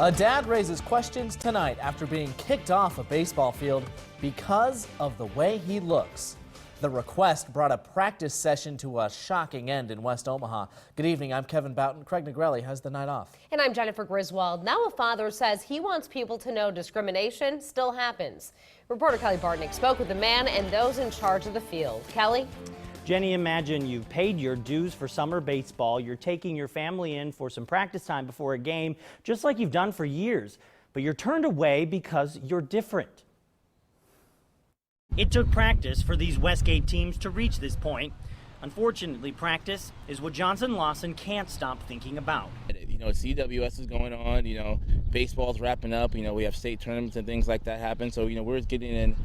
A dad raises questions tonight after being kicked off a baseball field because of the way he looks. The request brought a practice session to a shocking end in West Omaha. Good evening, I'm Kevin Boughton. Craig Negrelli has the night off. And I'm Jennifer Griswold. Now a father says he wants people to know discrimination still happens. Reporter Kelly Bartnick spoke with the man and those in charge of the field. Kelly? Jenny, imagine you've paid your dues for summer baseball. You're taking your family in for some practice time before a game, just like you've done for years. But you're turned away because you're different. It took practice for these Westgate teams to reach this point. Unfortunately, practice is what Johnson Lawson can't stop thinking about. CWS is going on, baseball's wrapping up, we have state tournaments and things like that happen. So, we're getting in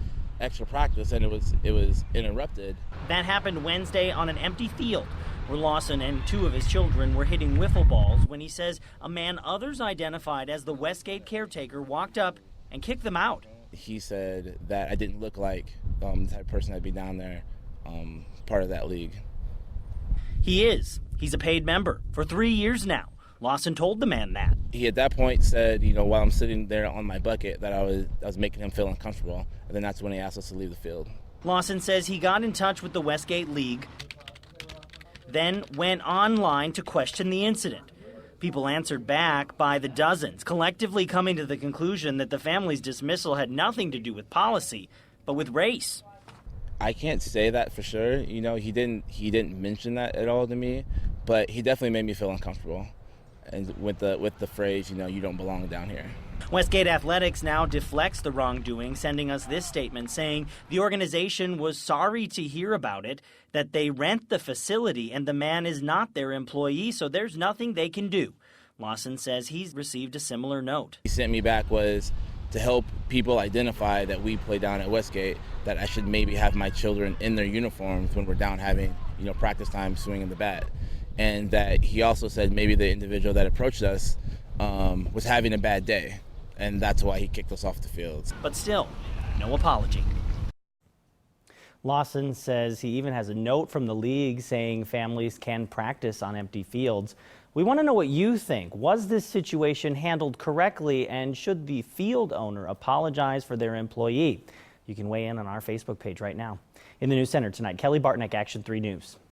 extra practice and it was interrupted. That happened Wednesday on an empty field where Lawson and two of his children were hitting wiffle balls when he says a man others identified as the Westgate caretaker walked up and kicked them out. He said that I didn't look like the type of person that'd be down there, part of that league. He is. He's a paid member for 3 years now. Lawson told the man that. He at that point said, while I'm sitting there on my bucket, that I was making him feel uncomfortable. And then that's when he asked us to leave the field. Lawson says he got in touch with the Westgate League, then went online to question the incident. People answered back by the dozens, collectively coming to the conclusion that the family's dismissal had nothing to do with policy, but with race. I can't say that for sure. He didn't mention that at all to me, but he definitely made me feel uncomfortable. And with the phrase, you don't belong down here. Westgate Athletics now deflects the wrongdoing, sending us this statement saying the organization was sorry to hear about it, that they rent the facility and the man is not their employee, so there's nothing they can do. Lawson says he's received a similar note. He sent me back was to help people identify that we play down at Westgate, that I should maybe have my children in their uniforms when we're down having, practice time swinging the bat. And that he also said maybe the individual that approached us was having a bad day, and that's why he kicked us off the field. But still, no apology. Lawson says he even has a note from the league saying families can practice on empty fields. We want to know what you think. Was this situation handled correctly, and should the field owner apologize for their employee? You can weigh in on our Facebook page right now. In the News Center tonight, Kelly Bartnick, Action 3 News.